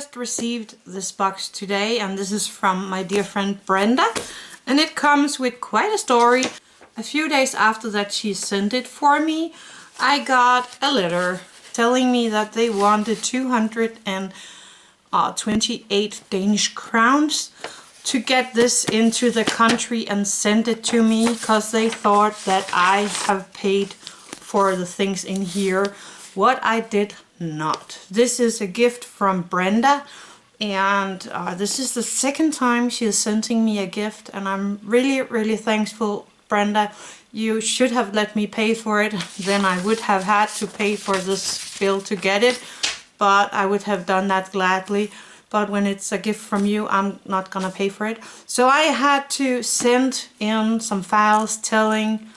just received this box today, and this is from my dear friend Brenda, and it comes with quite a story. A few days after that she sent it for me, I got a letter telling me that they wanted 228 Danish crowns to get this into the country and send it to me, because they thought that I have paid for the things in here. What I did not. This is a gift from Brenda, and this is the second time she is sending me a gift, and I'm really thankful, Brenda. You should have let me pay for it, then I would have had to pay for this bill to get it, but I would have done that gladly. But when it's a gift from you, I'm not gonna pay for it. So I had to send in some files telling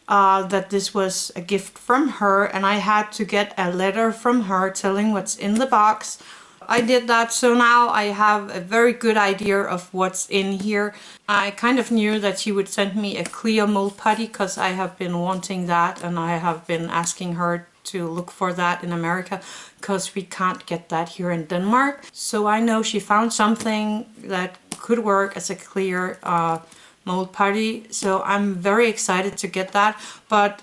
that this was a gift from her, and I had to get a letter from her telling what's in the box. I did that, so now I have a very good idea of what's in here. I kind of knew that she would send me a clear mold putty, because I have been wanting that, and I have been asking her to look for that in America, because we can't get that here in Denmark. So I know she found something that could work as a clear mold putty, so I'm very excited to get that. But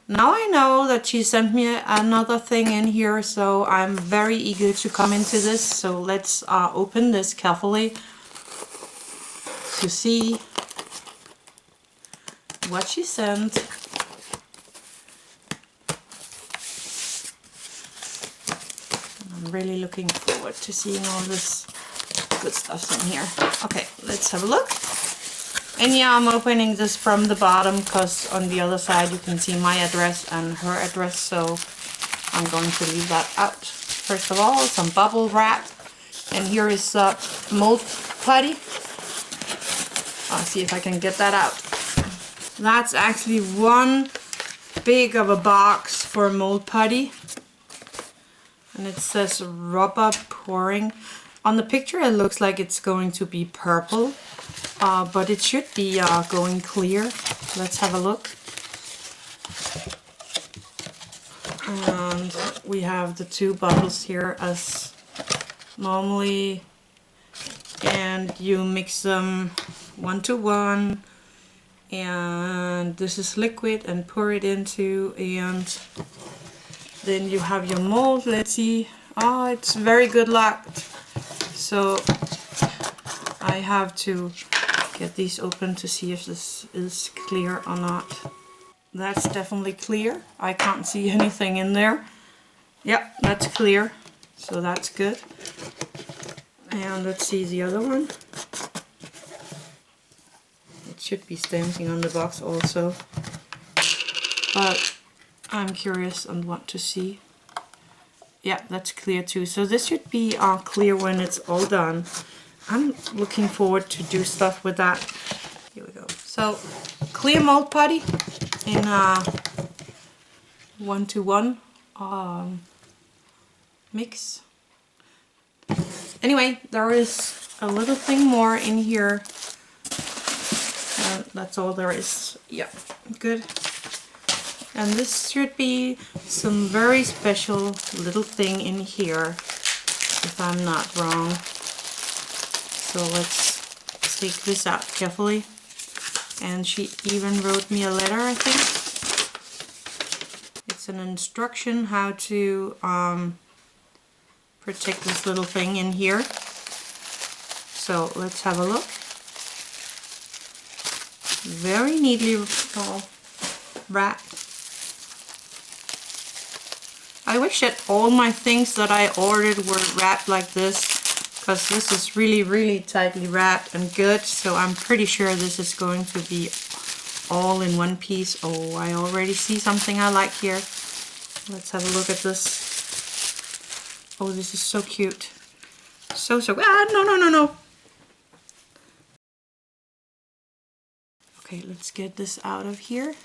now I know that she sent me another thing in here, so I'm very eager to come into this. So let's open this carefully to see what she sent. I'm really looking forward to seeing all this good stuff in here. Okay, let's have a look. And yeah, I'm opening this from the bottom, because on the other side you can see my address and her address, so I'm going to leave that out. First of all, some bubble wrap, and here is mold putty. I'll see if I can get that out. That's actually one big of a box for mold putty, and it says rubber pouring. On the picture it looks like it's going to be purple, but it should be going clear. Let's have a look. And we have the two bottles here as normally, and you mix them 1 to 1, and this is liquid, and pour it into, and then you have your mold. Let's see. Oh, it's very good luck. So I have to get these open to see if this is clear or not. That's definitely clear. I can't see anything in there. Yep, that's clear. So that's good. And let's see the other one. It should be stamping on the box also, but I'm curious and want to see. Yeah, that's clear too. So this should be clear when it's all done. I'm looking forward to do stuff with that. Here we go. So clear mold putty in 1 to 1 mix. Anyway, there is a little thing more in here. That's all there is. Yeah, good. And this should be some very special little thing in here, if I'm not wrong. So let's take this out carefully. And she even wrote me a letter, I think. It's an instruction how to protect this little thing in here. So let's have a look. Very neatly wrapped. I wish that all my things that I ordered were wrapped like this, because this is really tightly wrapped and good. So I'm pretty sure this is going to be all in one piece. Oh, I already see something I like here. Let's have a look at this. Oh, this is so cute. So no. Okay, let's get this out of here.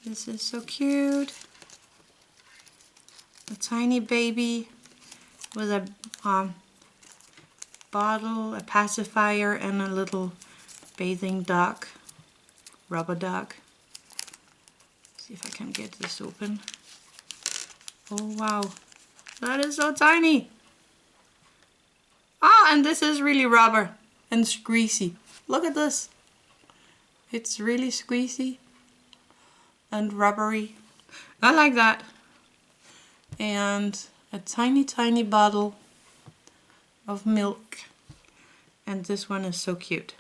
This is so cute. A tiny baby with a bottle, a pacifier, and a little bathing duck, rubber duck. See if I can get this open. Oh wow, That is so tiny. Ah, and this is really rubber and squeezy. Look at this. It's really squeezy and rubbery. I like that. And a tiny, tiny bottle of milk. And this one is so cute.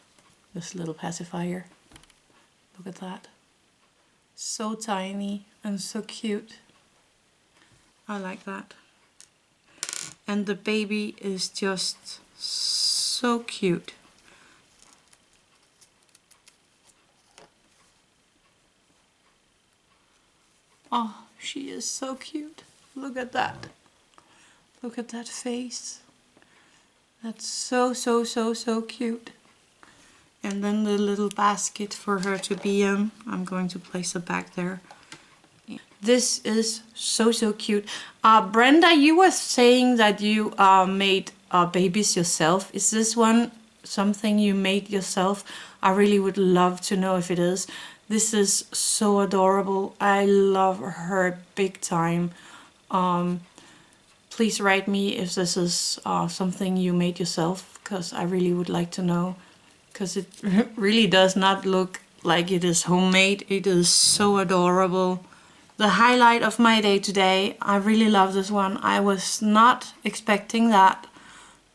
This little pacifier. Look at that. So tiny and so cute. I like that. And the baby is just so cute. Oh, she is so cute. Look at that. Look at that face. That's so, so, so, so cute. And then the little basket for her to be in. I'm going to place it back there. This is so, so cute. Brenda, you were saying that you made babies yourself. Is this one something you made yourself? I really would love to know if it is. This is so adorable. I love her big time. Please write me if this is something you made yourself, because I really would like to know. Because it really does not look like it is homemade. It is so adorable. The highlight of my day today. I really love this one. I was not expecting that.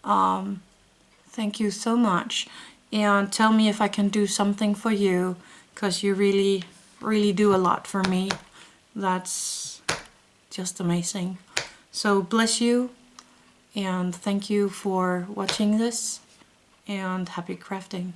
Thank you so much. And tell me if I can do something for you, because you really, really do a lot for me. That's just amazing. So bless you, and thank you for watching this, and happy crafting.